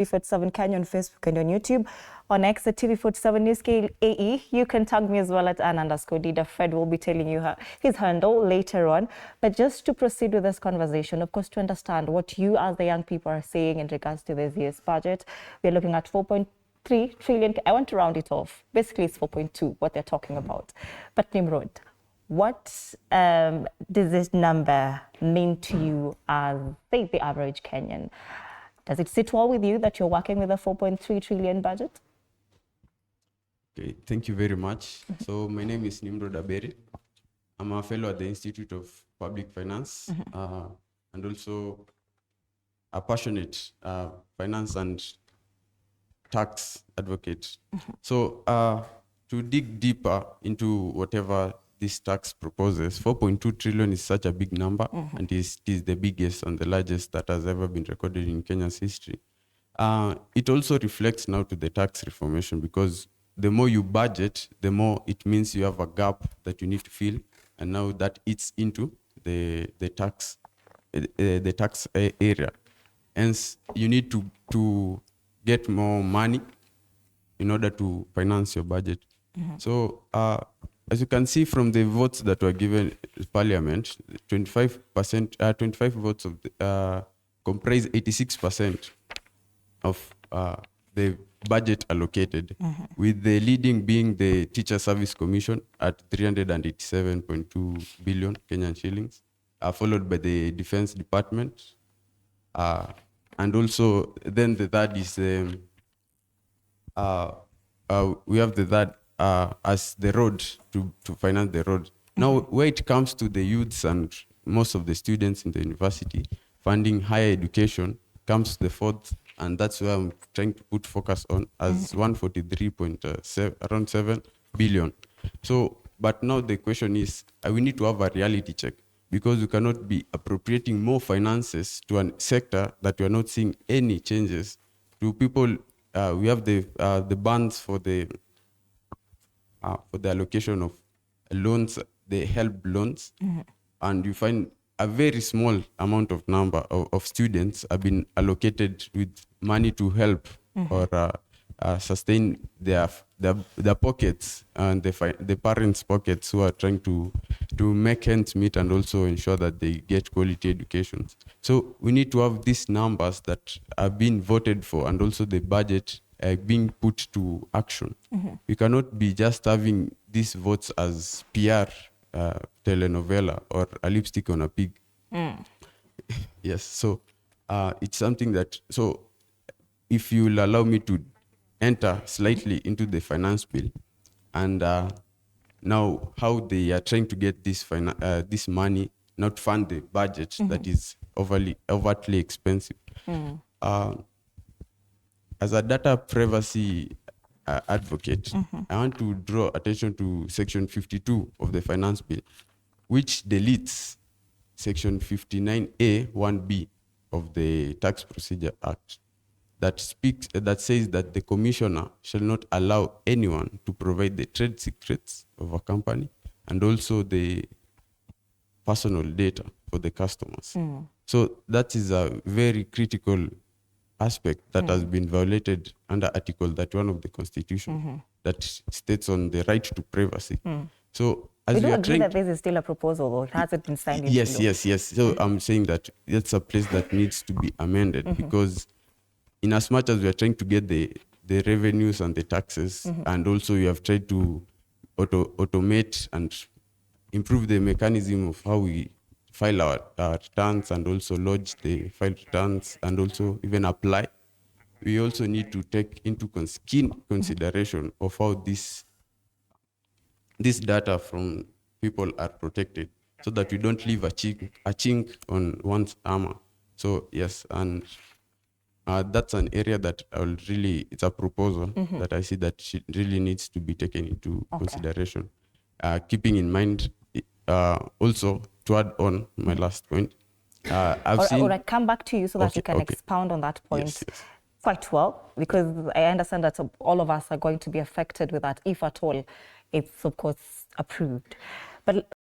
TV47 Kenya on Facebook and on YouTube. On X at TV47 News AE. You can tag me as well at @Ann_Dida. Fred will be telling you his handle later on. But just to proceed with this conversation, of course, to understand what you as the young people are saying in regards to this year's budget, we're looking at 4.3 trillion. I want to round it off. Basically, it's 4.2, what they're talking about. But Nimrod, what does this number mean to you as, say, the average Kenyan? Does it sit well with you that you're working with a 4.3 trillion budget? Okay, thank you very much. So my name is Nimrod Aberi. I'm a fellow at the Institute of Public Finance and also a passionate finance and tax advocate. So to dig deeper into whatever this tax proposes, 4.2 trillion is such a big number, and it is the biggest and the largest that has ever been recorded in Kenya's history. It also reflects now to the tax reformation, because the more you budget, the more it means you have a gap that you need to fill, and now that eats into the tax area. Hence, you need to get more money in order to finance your budget. So, as you can see from the votes that were given in Parliament, 25 votes of comprise 86% of the budget allocated, with the leading being the Teacher Service Commission at 387.2 billion Kenyan shillings, followed by the Defense Department, and also then the third is we have the third as the road, to finance the road. Now, where it comes to the youths and most of the students in the university, funding higher education comes the fourth, and that's where I'm trying to put focus on, as 143.7 billion. So, but now the question is, we need to have a reality check, because we cannot be appropriating more finances to a sector that we are not seeing any changes to people. We have the bans for the allocation of loans, the help loans, and you find a very small amount of number of students have been allocated with money to help or sustain their pockets and the parents' pockets, who are trying to make ends meet and also ensure that they get quality education. So we need to have these numbers that are being voted for, and also the budget being put to action. We cannot be just having these votes as PR telenovela or a lipstick on a pig. Yes, so it's something that, so if you'll allow me to enter slightly into the finance bill, and now how they are trying to get this money, not fund the budget that is overtly expensive. As a data privacy advocate, I want to draw attention to Section 52 of the Finance Bill, which deletes Section 59A(1)(b) of the Tax Procedure Act, that says that the commissioner shall not allow anyone to provide the trade secrets of a company and also the personal data for the customers. So that is a very critical aspect that has been violated under Article 31 of the Constitution, that states on the right to privacy. So, as we do agree that this is still a proposal, though it hasn't been signed into law. Yes. So I'm saying that it's a place that needs to be amended, because in as much as we are trying to get the revenues and the taxes, and also we have tried to automate and improve the mechanism of how we file our returns and also lodge the filed returns and also even apply, we also need to take into keen consideration of how this data from people are protected, so that we don't leave a chink on one's armor. So yes, and that's an area that it's a proposal that I see that really needs to be taken into consideration. Keeping in mind, also to add on my last point, I've seen... Or I come back to you so that you can expound on that point. Yes. Quite well, because I understand that all of us are going to be affected with that, if at all it's, of course, approved. But